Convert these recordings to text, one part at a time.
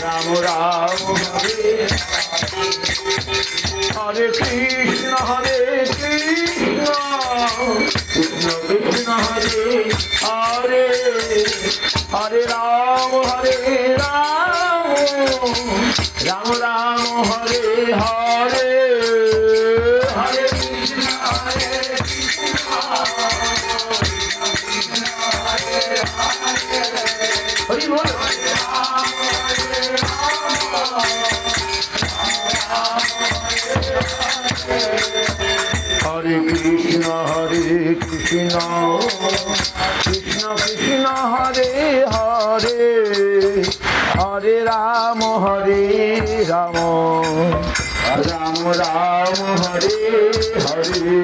রাম রাম হরে হরে কৃষ্ণ কৃষ্ণ কৃষ্ণ হরে হরে হরে রাম রাম রাম হরে হরে হরে কৃষ্ণ হরি বল হরে কৃষ্ণ কৃষ্ণ কৃষ্ণ হরে হরে হরে রাম রাম রাম রাম হরে হরে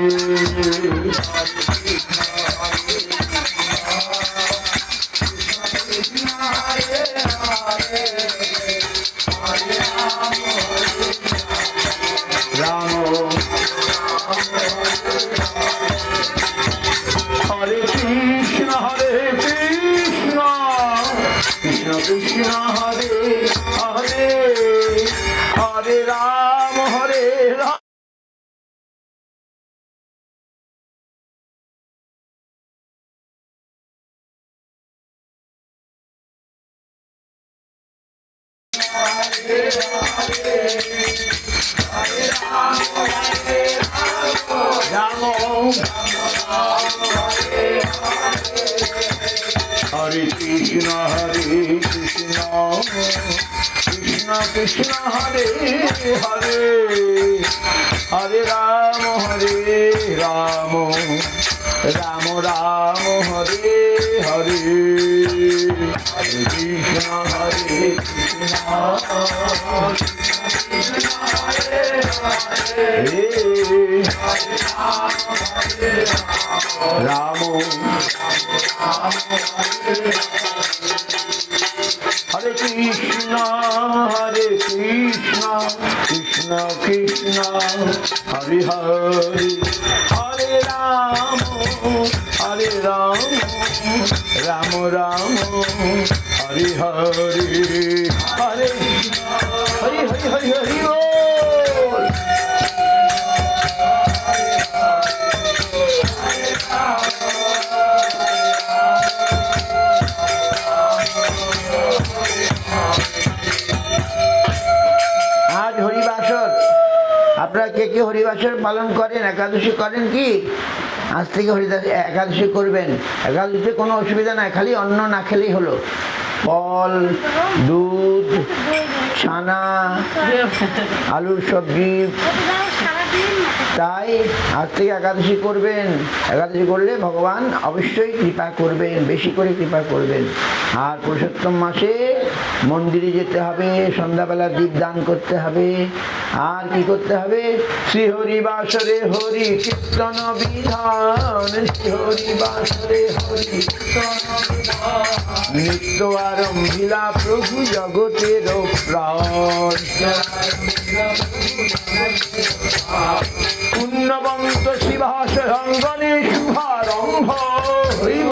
রাম হরে কৃষ্ণ কৃষ্ণ কৃষ্ণ হরে হরে হরে রাম রাম হরে কৃষ্ণ কৃষ্ণ কৃষ্ণ হরে হরে হরে রাম রাম রাম রাম হরে হরে হরে কৃষ্ণ রাম হরে কৃষ্ণ কৃষ্ণ কৃষ্ণ হরে হরে হরে রাম রাম রাম হরে হরে হরে হরি হরি হরি হরি বল আজ হরিবাসর আপনারা কে কে হরিবাসর পালন করেন একাদশী করেন কি আজ থেকে একাদশী করবেন একাদশীতে কোনো অসুবিধা নাই খালি অন্ন না খেলেই হলো ফল দুধ ছানা আলুর সবজি তাই আজ থেকে একাদশী করবেন একাদশী করলে ভগবান অবশ্যই কৃপা করবেন বেশি করে কৃপা করবেন আর পুরুষোত্তম মাসে মন্দিরে যেতে হবে সন্ধ্যাবেলা দীপ দান করতে হবে আর কি করতে হবে শ্রীহরি বাসরে হরি কীর্তন বিধান শ্রীহরি বাসরে হরি নিত্য আরম্ভিলা প্রভু জগতের প্রাণ পুণ্যবন্ত শিবাস রঙ্গনে শুভারম্ভ হইব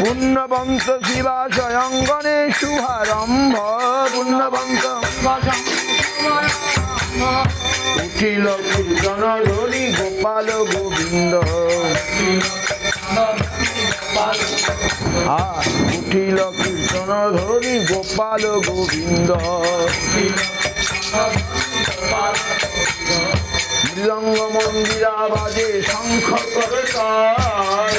পুণ্যবন্ত শিবাস অঙ্গনে শুভারম্ভ পুণ্যবন্ত উঠিল কীর্তন ধরি গোপাল গোবিন্দ উঠিল কীর্তন ধরি গোপাল গোবিন্দ মৃদঙ্গ মন্দিরা বাজে শঙ্খ করতাল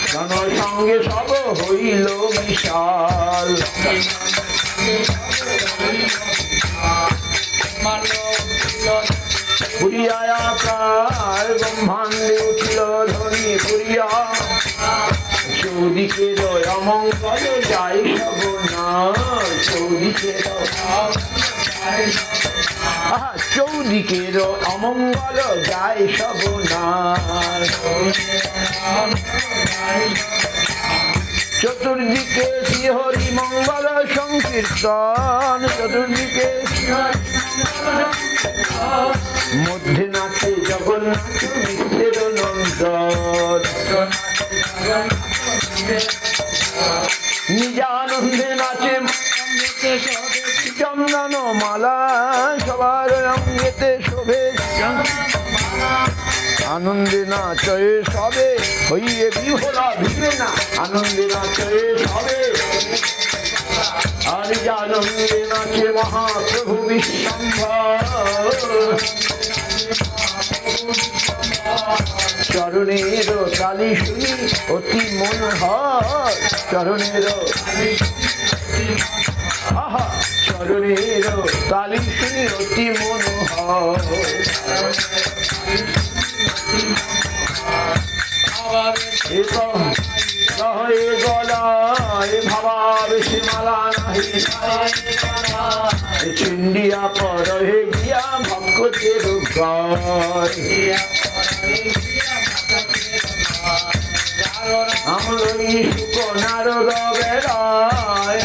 জনসঙ্গে সব হইল বিশাল পুরিয়া আকার ব্রহ্মাণ্ডে উঠিল ধ্বনি পুরিয়া চৌদিকে অমঙ্গল যাই সর্বনাশ চৌদিকের অমঙ্গল যায় সর্বনাশ চতুর্দিকে শ্রীহরি মঙ্গল সংকীর্তন চতুর্দিকে মধ্যে নাচে জগন্নাথ মিত্রের নন্দন, নিজানন্দে নাচে চন্দন মালা, সবার অঙ্গেতে শোভে আনন্দে নাচয়ে সবে, হইয়ে বিভোরা ভিড়ে না, আনন্দে নাচয়ে সবে, আর আনন্দে নাচে মহাপ্রভু বিশ্বম্ভর, চরণের তালি শুনি অতি মনোহর, চরণের আহা চরণের তালি শুনি অতি মনোহর, হয়ে গলায় ভাবাবেশে মালা নাহি, চিন্ডিয়া পর হে গিয়া ভক্তের ঘর, আমলই সুখ নারদ বেড়ায়,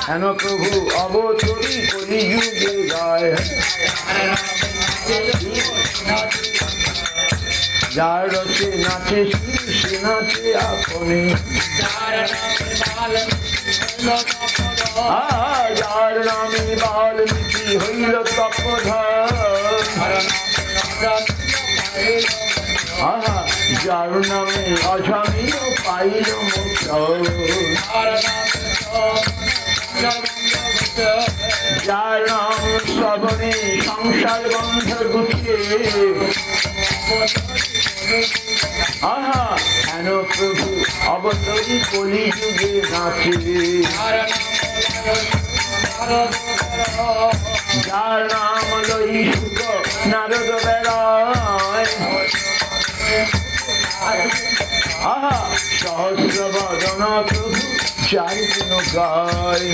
হেন প্রভু অবতরী কলিযুগে গায়, যার রসে নাচে সে নাচে আপনি, যার নামে বাল্মীকি হইল তপধর, যার নামে অজামিল পাইল মোক্ষ, যার নাম শ্রবণে সংসার বন্ধ গুছিয়ে, আহা হেন প্রভু অবতরী কলিযুগে নাচে, যার নাম লই সুখ নারদ বেড়ায়, আহা সহস্র বদন প্রভু যার কোন গায়,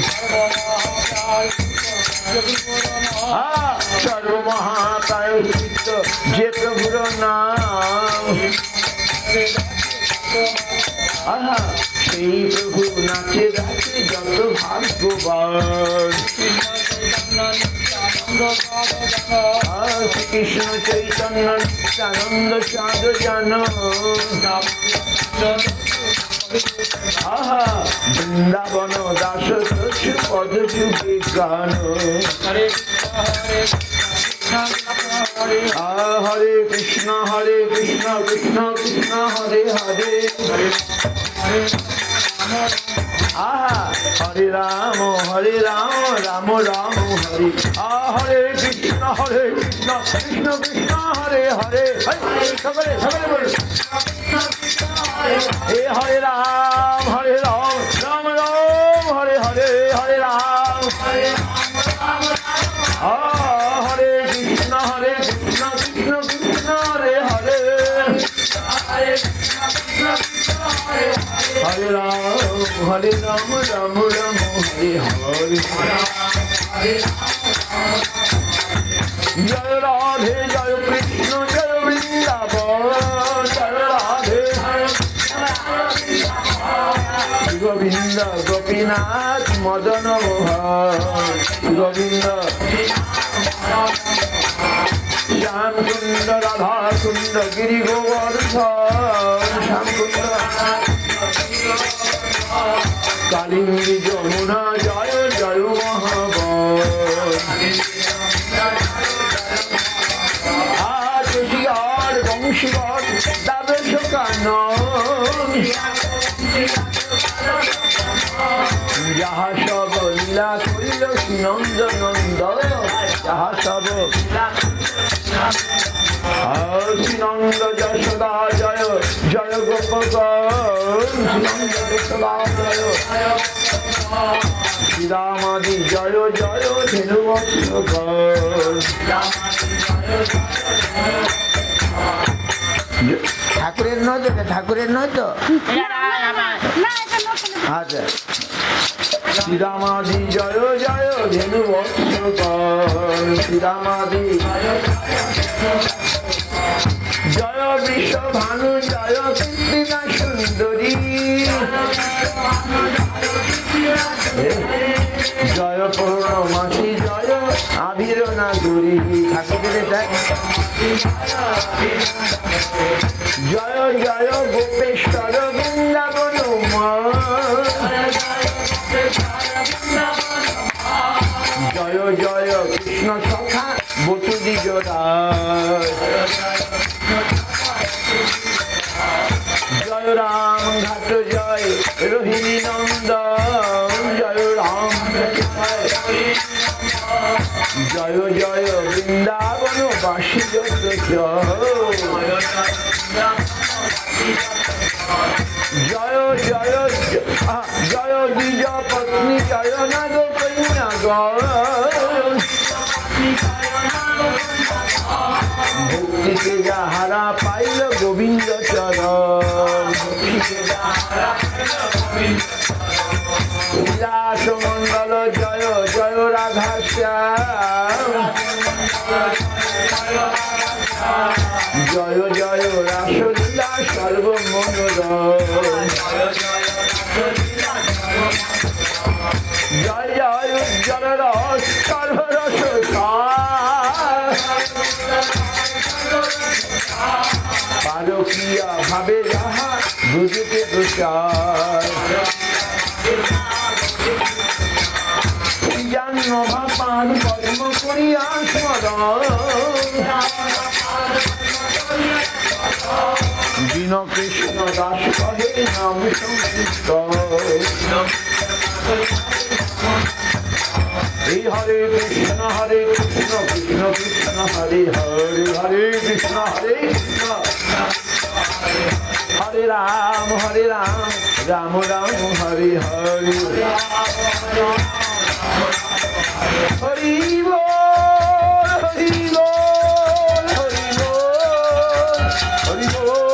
সর্বমহাকায় চিত্ত যে প্রভুর নাম, আহা সেই প্রভু নাচে গাছে যত ভাগ্যবান, কৃষ্ণ চৈতন্য নিত্যানন্দ সাধু জন, আহা বৃন্দাবন দাস পদ যুগে গান, হরে কৃষ্ণ কৃষ্ণ কৃষ্ণ হরে হরে, আহা হরে রাম রাম রাম হরে, হরে কৃষ্ণ কৃষ্ণ কৃষ্ণ হরে হরে, সকলে সকলে বল, হে হরে রাম রাম রাম হরে হরে, হরে রাম হরে কৃষ্ণ কৃষ্ণ কৃষ্ণ হরে হরে, হরে রাম রাম রাম হরে হরে, জয় রাধে জয় কৃষ্ণ জয় বৃন্দাবন, জয় রাধে গোবিন্দ গোপীনাথ মদন মোহন, গোবিন্দ শ্যাম কুন্দ রাধা কুন্দ গিরি গোবর্ধন, শ্যাম কুন্দ কালিন্দী যমুনা জয় জয় মহাবন, আর বংশীবর দ্বাদশ কানন, যাহা সব লীলা করিল নন্দ নন্দ, যাহা সব শ্রীনন্দ যশোদা জয় জয় গোপগণ, শ্রীনন্দ যশোদা জয়, শ্রীরামাদি জয় জয় ধেনুবৎসগণ, ঠাকুরের নয় তো, ঠাকুরের নয় তো, আচ্ছা শ্রীরামাদি জয় জয় ধেনুবৎসগণ, শ্রীরামাদি জয় বিশ্বভানু জয় কৃষ্ণা সুন্দরী, জয় পূর্ণমাসী জয় না করি ঠাকুরের এটা জয় জয় গোপেশ্বর বৃন্দাবন জয় জয় কৃষ্ণ সখা বটু দ্বিজরাজ জয় রাম ঘাট জয় রোহিণী নন্দন জয় রাম জয় জয় বৃন্দাবন বাসী যত জয় জয় জয় দ্বিজ পত্নী জয় নাগ কন্যা ভক্তিকে যাহারা পাইল গোবিন্দ চরণ বিলাস মন্ডল জয় জয় রাধা শ্যাম জয় জয় রাসলীলা সর্বমনোরম জয় জয় উজ্জ্বল রস সর্বরস পারকীয়া ভাবে যাহা বুঝতে প্রচার জাহ্নবা পান পদ্ম করিয়া স্মরণ দীন কৃষ্ণ দাস কহে নাম সংকীর্তন এই হরে কৃষ্ণ কৃষ্ণ কৃষ্ণ হরে হরে হরে কৃষ্ণ হরে রাম রাম রাম হরে হরে হরি বল হরি বল হরি বল হরি বল